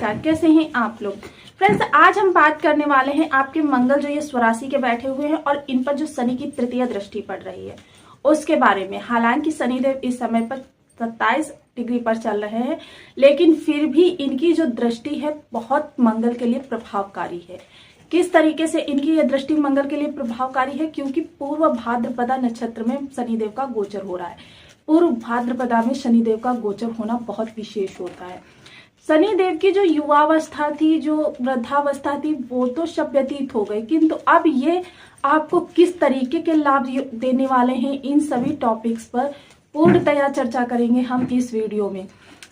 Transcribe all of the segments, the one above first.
नमस्कार, कैसे हैं आप लोग फ्रेंड्स। आज हम बात करने वाले हैं आपके मंगल जो ये स्वराशि के बैठे हुए हैं और इन पर जो शनि की तृतीय दृष्टि पड़ रही है उसके बारे में। हालांकि शनिदेव इस समय पर 27 डिग्री पर चल रहे हैं, लेकिन फिर भी इनकी जो दृष्टि है बहुत मंगल के लिए प्रभावकारी है। किस तरीके से इनकी यह दृष्टि मंगल के लिए प्रभावकारी है, क्योंकि पूर्व भाद्रपदा नक्षत्र में शनिदेव का गोचर हो रहा है। पूर्व भाद्रपदा में शनिदेव का गोचर होना बहुत विशेष होता है। शनिदेव की जो युवावस्था थी, जो वृद्धावस्था थी, वो तो शब व्यतीत हो गई, किंतु अब ये आपको किस तरीके के लाभ देने वाले हैं, इन सभी टॉपिक्स पर पूर्णतया चर्चा करेंगे हम इस वीडियो में।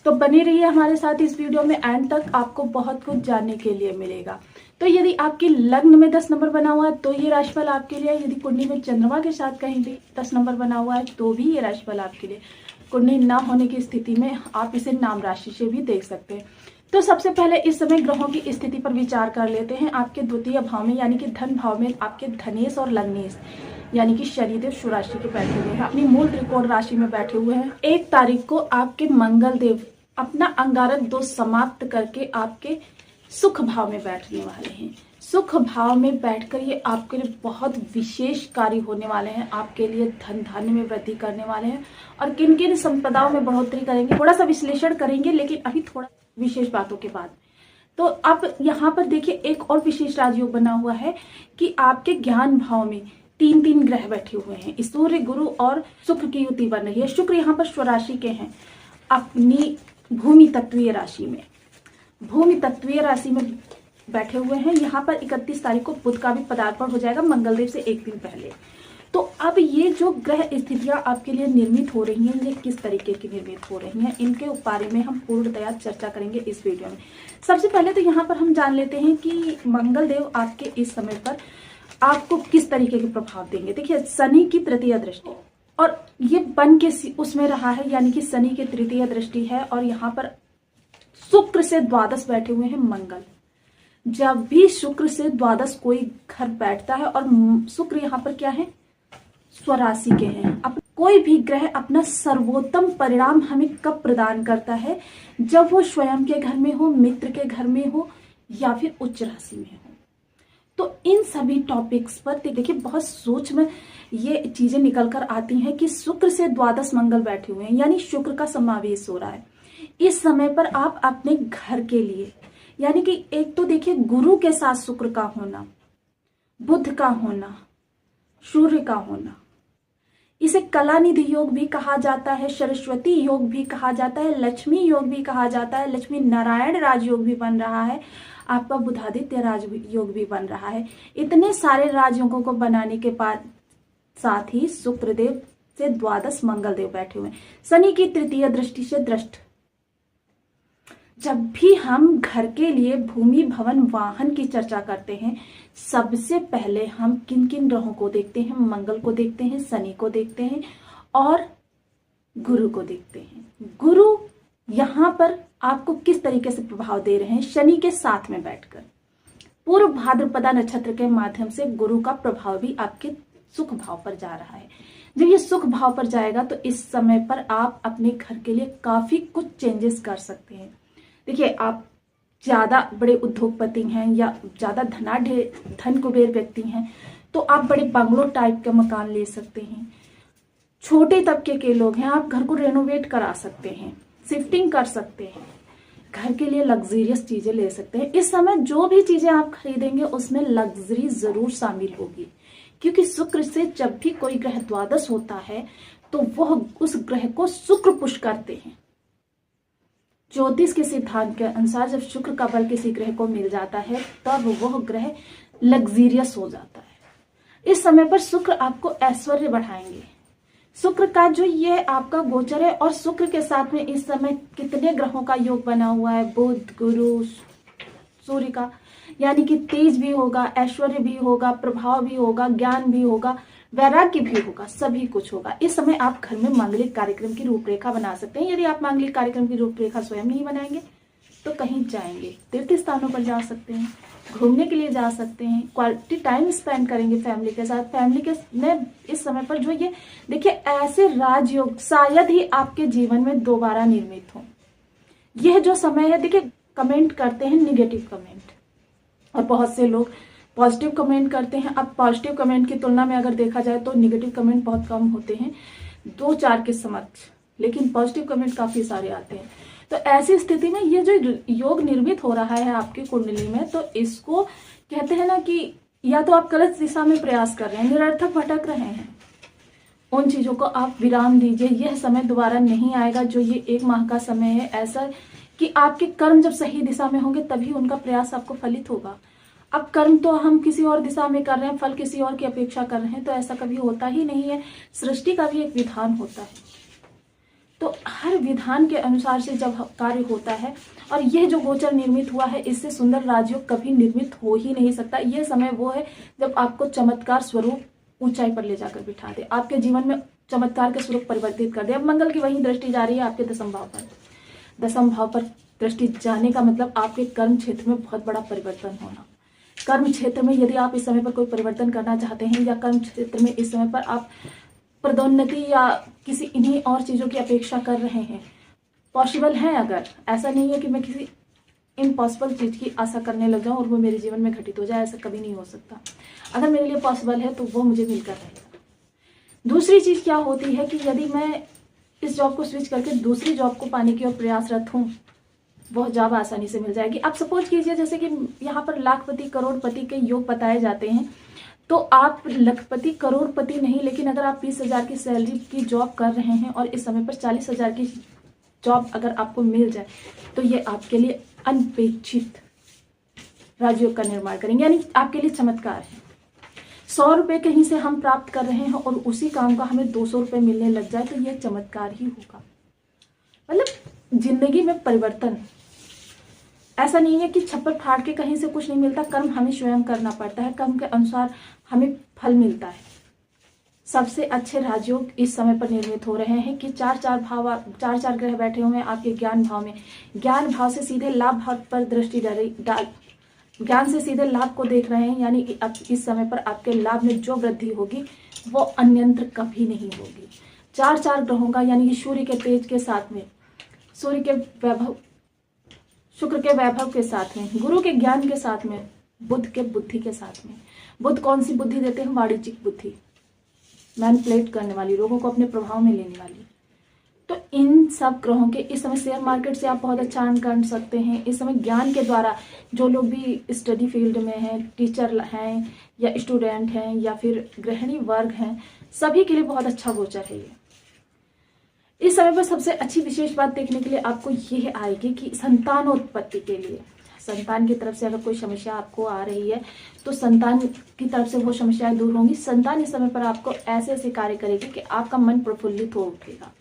तो बने रहिए हमारे साथ इस वीडियो में, एंड तक आपको बहुत कुछ जानने के लिए मिलेगा। तो यदि आपके लग्न में 10 नंबर बना हुआ है तो ये राशिफल आपके लिए। यदि कुंडली में चंद्रमा के साथ कहीं भी 10 नंबर बना हुआ है तो भी ये राशिफल आपके लिए। कुंडली ना होने की स्थिति में आप इसे नाम राशि से भी देख सकते हैं। तो सबसे पहले इस समय ग्रहों की स्थिति पर विचार कर लेते हैं। आपके द्वितीय भाव में यानी कि धन भाव में आपके धनेश और लग्नेश यानी कि शनिदेव स्वराशि के बैठे हुए हैं, अपनी मूल त्रिकोण राशि में बैठे हुए हैं। 1 तारीख को आपके मंगल देव अपना अंगारक दोष समाप्त करके आपके सुख भाव में बैठने वाले हैं। सुख भाव में बैठकर ये आपके लिए बहुत विशेष कार्य होने वाले हैं। आपके लिए धन धान्य में वृद्धि करने वाले हैं और किन किन संपदाओं में बढ़ोतरी करेंगे, थोड़ा सा विश्लेषण करेंगे, लेकिन अभी थोड़ा विशेष बातों के बाद। तो अब यहाँ पर देखिए एक और विशेष राजयोग बना हुआ है कि आपके ज्ञान भाव में 3 ग्रह बैठे हुए हैं। सूर्य, गुरु और शुक्र की युति बन रही है। शुक्र यहाँ पर स्वराशि के हैं, अपनी भूमि तत्वीय राशि में, भूमि तत्वीय राशि में बैठे हुए हैं। यहाँ पर 31 तारीख को बुध का भी पदार्पण हो जाएगा, मंगलदेव से एक दिन पहले। तो अब ये जो ग्रह स्थितियां आपके लिए निर्मित हो रही हैं, ये किस तरीके की निर्मित हो रही हैं, इनके बारे में हम पूर्णतया चर्चा करेंगे इस वीडियो में। सबसे पहले तो यहाँ पर हम जान लेते हैं कि मंगलदेव आपके इस समय पर आपको किस तरीके के प्रभाव देंगे। देखिए, शनि की तृतीय दृष्टि और ये बन के उसमें रहा है, यानी कि शनि की तृतीय दृष्टि है और यहाँ पर शुक्र से द्वादश बैठे हुए हैं मंगल। जब भी शुक्र से द्वादश कोई घर बैठता है और शुक्र यहाँ पर क्या है, स्वराशि के हैं। अब कोई भी ग्रह अपना सर्वोत्तम परिणाम हमें कब प्रदान करता है, जब वो स्वयं के घर में हो, मित्र के घर में हो या फिर उच्च राशि में हो। तो इन सभी टॉपिक्स पर देखिए बहुत सूक्ष्म ये चीजें निकल कर आती हैं कि शुक्र से द्वादश मंगल बैठे हुए हैं, यानी शुक्र का समावेश हो रहा है। इस समय पर आप अपने घर के लिए, यानी कि एक तो देखिए गुरु के साथ शुक्र का होना, बुध का होना, सूर्य का होना, इसे कलानिधि योग भी कहा जाता है, सरस्वती योग भी कहा जाता है, लक्ष्मी योग भी कहा जाता है, लक्ष्मी नारायण राजयोग भी बन रहा है, आपका बुधादित्य राजयोग भी बन रहा है। इतने सारे राजयोगों को बनाने के बाद साथ ही शुक्रदेव से द्वादश मंगलदेव बैठे हुए हैं, शनि की तृतीय दृष्टि से दृष्ट। जब भी हम घर के लिए भूमि, भवन, वाहन की चर्चा करते हैं, सबसे पहले हम किन किन ग्रहों को देखते हैं? मंगल को देखते हैं, शनि को देखते हैं और गुरु को देखते हैं। गुरु यहाँ पर आपको किस तरीके से प्रभाव दे रहे हैं? शनि के साथ में बैठकर पूर्व भाद्रपदा नक्षत्र के माध्यम से गुरु का प्रभाव भी आपके सुख भाव पर जा रहा है। जब ये सुख भाव पर जाएगा तो इस समय पर आप अपने घर के लिए काफी कुछ चेंजेस कर सकते हैं। देखिए, आप ज्यादा बड़े उद्योगपति हैं या ज्यादा धन कुबेर व्यक्ति हैं तो आप बड़े बंगलो टाइप का मकान ले सकते हैं। छोटे तबके के लोग हैं, आप घर को रेनोवेट करा सकते हैं, शिफ्टिंग कर सकते हैं, घर के लिए लग्जरियस चीजें ले सकते हैं। इस समय जो भी चीजें आप खरीदेंगे उसमें लग्जरी जरूर शामिल होगी, क्योंकि शुक्र से जब भी कोई ग्रह द्वादश होता है तो वह उस ग्रह को शुक्र पुष करते हैं। ज्योतिष के सिद्धांत के अनुसार जब शुक्र का बल किसी ग्रह को मिल जाता है तब वह ग्रह लग्जरियस हो जाता है। इस समय पर शुक्र आपको ऐश्वर्य बढ़ाएंगे। शुक्र का जो ये आपका गोचर है और शुक्र के साथ में इस समय कितने ग्रहों का योग बना हुआ है? बुध, गुरु, सूर्य का, यानी कि तेज भी होगा, ऐश्वर्य भी होगा, प्रभाव भी होगा, ज्ञान भी होगा, वैराग्य भी होगा, सभी कुछ होगा। इस समय आप घर में मांगलिक कार्यक्रम की रूपरेखा बना सकते हैं। यदि आप मांगलिक कार्यक्रम की रूपरेखा स्वयं नहीं बनाएंगे तो कहीं जाएंगे, तीर्थ स्थानों पर जा सकते हैं, घूमने के लिए जा सकते हैं, क्वालिटी टाइम स्पेंड करेंगे फैमिली के साथ। फैमिली के में इस समय पर जो ये देखिए ऐसे राजयोग शायद ही आपके जीवन में दोबारा निर्मित हो। यह जो समय है देखिए कमेंट करते हैं निगेटिव कमेंट, और बहुत से लोग पॉजिटिव कमेंट करते हैं। अब पॉजिटिव कमेंट की तुलना में अगर देखा जाए तो निगेटिव कमेंट बहुत कम होते हैं, 2-4 के समक्ष, लेकिन पॉजिटिव कमेंट काफी सारे आते हैं। तो ऐसी स्थिति में ये जो योग निर्मित हो रहा है आपकी कुंडली में, तो इसको कहते हैं ना कि या तो आप गलत दिशा में प्रयास कर रहे हैं, निरर्थक भटक रहे हैं, उन चीजों को आप विराम दीजिए। यह समय दोबारा नहीं आएगा, जो ये 1 माह का समय है, ऐसा कि आपके कर्म जब सही दिशा में होंगे तभी उनका प्रयास आपको फलित होगा। अब कर्म तो हम किसी और दिशा में कर रहे हैं, फल किसी और की अपेक्षा कर रहे हैं, तो ऐसा कभी होता ही नहीं है। सृष्टि का भी एक विधान होता है, तो हर विधान के अनुसार से जब कार्य होता है, और यह जो गोचर निर्मित हुआ है, इससे सुंदर राजयोग कभी निर्मित हो ही नहीं सकता। यह समय वो है जब आपको चमत्कार स्वरूप ऊंचाई पर ले जाकर बिठा दे, आपके जीवन में चमत्कार के स्वरूप परिवर्तित कर दे। अब मंगल की वही दृष्टि जा रही है आपके 10वें भाव पर। 10वें भाव पर दृष्टि जाने का मतलब आपके कर्म क्षेत्र में बहुत बड़ा परिवर्तन होना। कर्म क्षेत्र में यदि आप इस समय पर कोई परिवर्तन करना चाहते हैं, या कर्म क्षेत्र में इस समय पर आप पदोन्नति या किसी इन्हीं और चीजों की अपेक्षा कर रहे हैं, पॉसिबल है। अगर ऐसा नहीं है कि मैं किसी इम्पॉसिबल चीज की आशा करने लग जाऊं और वो मेरे जीवन में घटित हो जाए, ऐसा कभी नहीं हो सकता। अगर मेरे लिए पॉसिबल है तो वो मुझे मिलकर रहेगा। दूसरी चीज क्या होती है कि यदि मैं इस जॉब को स्विच करके दूसरी जॉब को पाने की ओर प्रयासरत हूँ, वह जॉब आसानी से मिल जाएगी। आप सपोज कीजिए जैसे कि यहाँ पर लाखपति करोड़पति के योग बताए जाते हैं, तो आप लखपति करोड़पति नहीं, लेकिन अगर आप 20,000 की सैलरी की जॉब कर रहे हैं और इस समय पर 40,000 की जॉब अगर आपको मिल जाए, तो ये आपके लिए अनपेक्षित राजयोग का निर्माण करेंगे, यानी आपके लिए चमत्कार है। 100 रुपये कहीं से हम प्राप्त कर रहे हैं और उसी काम का हमें 200 रुपये मिलने लग जाए, तो यह चमत्कार ही होगा। मतलब जिंदगी में परिवर्तन ऐसा नहीं है कि छप्पर फाड़ के कहीं से कुछ नहीं मिलता, कर्म हमें स्वयं करना पड़ता है, कर्म के अनुसार हमें फल मिलता है। सबसे अच्छे राजयोग इस समय पर निर्मित हो रहे हैं कि 4 ग्रह बैठे हुए हैं आपके ज्ञान भाव में। ज्ञान भाव से सीधे लाभ भाव पर दृष्टि डाल, ज्ञान से सीधे लाभ को देख रहे हैं, यानी कि अब इस समय पर आपके लाभ में जो वृद्धि होगी वो अन्यंत्र कभी नहीं होगी। 4 ग्रहों का, यानी कि सूर्य के तेज के साथ में, सूर्य के वैभव, शुक्र के वैभव के साथ में, गुरु के ज्ञान के साथ में, बुध के बुद्धि के साथ में। बुध कौन सी बुद्धि देते हैं? वाणिज्यिक बुद्धि, मैनिपुलेट करने वाली, लोगों को अपने प्रभाव में लेने वाली। तो इन सब ग्रहों के इस समय शेयर मार्केट से आप बहुत अच्छा अर्न कर सकते हैं। इस समय ज्ञान के द्वारा जो लोग भी स्टडी फील्ड में हैं, टीचर हैं या स्टूडेंट हैं या फिर गृहिणी वर्ग हैं, सभी के लिए बहुत अच्छा गोचर है ये। इस समय पर सबसे अच्छी विशेष बात देखने के लिए आपको यह आएगी कि संतानोत्पत्ति के लिए, संतान की तरफ से अगर कोई समस्या आपको आ रही है तो संतान की तरफ से वो समस्याएं दूर होंगी। संतान इस समय पर आपको ऐसे ऐसे कार्य करेगी कि आपका मन प्रफुल्लित हो उठेगा।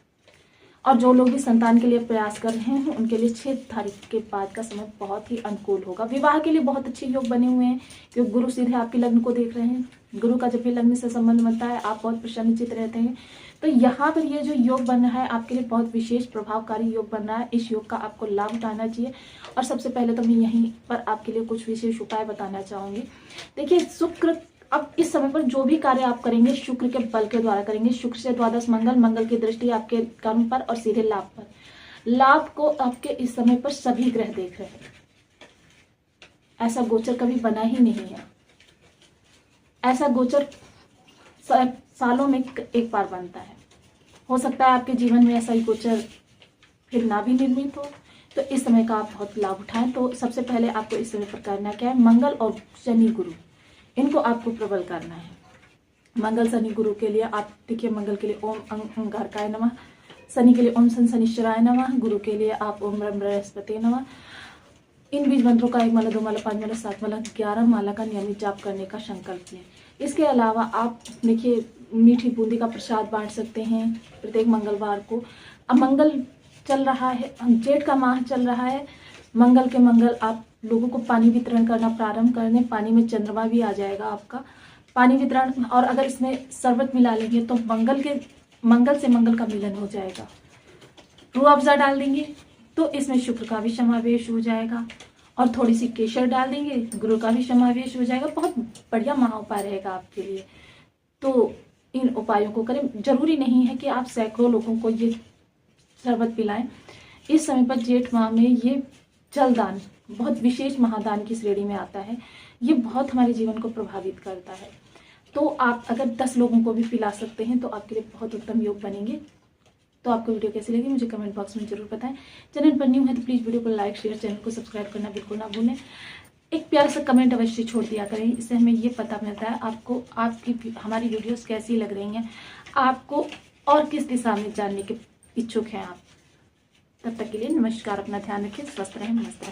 और जो लोग भी संतान के लिए प्रयास कर रहे हैं उनके लिए 6 तारीख के बाद का समय बहुत ही अनुकूल होगा। विवाह के लिए बहुत अच्छे योग बने हुए हैं, क्योंकि गुरु सीधे आपके लग्न को देख रहे हैं। गुरु का जब भी लग्न से संबंध बनता है आप बहुत प्रसन्नचित रहते हैं। तो यहाँ पर ये जो योग बन रहा है आपके लिए बहुत विशेष प्रभावकारी योग बन रहा है। इस योग का आपको लाभ उठाना चाहिए। और सबसे पहले तो मैं यहीं पर आपके लिए कुछ विशेष उपाय बताना चाहूंगी। देखिए, शुक्र, अब इस समय पर जो भी कार्य आप करेंगे शुक्र के बल के द्वारा करेंगे। शुक्र से द्वादश मंगल, मंगल की दृष्टि आपके कर्म पर और सीधे लाभ पर। लाभ को आपके इस समय पर सभी ग्रह देख रहे हैं। ऐसा गोचर कभी बना ही नहीं है। ऐसा गोचर सालों में एक बार बनता है। हो सकता है आपके जीवन में ऐसा ही गोचर फिर ना भी निर्मित हो, तो इस समय का आप बहुत लाभ उठाएं। तो सबसे पहले आपको इस समय पर करना क्या है, मंगल और शनि गुरु, इनको आपको प्रबल करना है। मंगल शनि गुरु के लिए आप देखिए, मंगल के लिए ओम अंगारकाय नमः, शनि के लिए ओम शनिश्चराय नमः, गुरु के लिए आप ओम ब्रह्म बृहस्पति नमः। इन बीज मंत्रों का 1 माला, 2 माला, 5 माला, 7 माला, 11 माला का नियमित जाप करने का संकल्प लें। इसके अलावा आप देखिए मीठी बूंदी का प्रसाद बांट सकते हैं प्रत्येक मंगलवार को। अब मंगल चल रहा है, जेठ का माह चल रहा है, मंगल के मंगल आप लोगों को पानी वितरण करना प्रारंभ कर दें। पानी में चंद्रमा भी आ जाएगा आपका, पानी वितरण। और अगर इसमें शरबत मिला लेंगे तो मंगल से मंगल का मिलन हो जाएगा। रूह अफ़ज़ा डाल देंगे तो इसमें शुक्र का भी समावेश हो जाएगा, और थोड़ी सी केसर डाल देंगे, गुरु का भी समावेश हो जाएगा। बहुत बढ़िया महा उपाय रहेगा आपके लिए। तो इन उपायों को करें। जरूरी नहीं है कि आप सैकड़ों लोगों को ये शरबत पिलाएं। इस समय पर जेठ माह में ये जलदान बहुत विशेष महादान की श्रेणी में आता है। ये बहुत हमारे जीवन को प्रभावित करता है। तो आप अगर 10 लोगों को भी पिला सकते हैं तो आपके लिए बहुत उत्तम योग बनेंगे। तो आपको वीडियो कैसी लगी मुझे कमेंट बॉक्स में जरूर बताएं। चैनल पर न्यू है तो प्लीज़ वीडियो को लाइक शेयर, चैनल को सब्सक्राइब करना बिल्कुल ना भूलें। एक प्यारा सा कमेंट अवश्य छोड़ दिया करें, इससे हमें ये पता मिलता है आपको आपकी हमारी वीडियोस कैसी लग रही हैं, आपको और किस दिशा में जानने के इच्छुक हैं आप। तब तक के लिए नमस्कार, अपना ध्यान रखें, स्वस्थ रहें, मस्त रहें।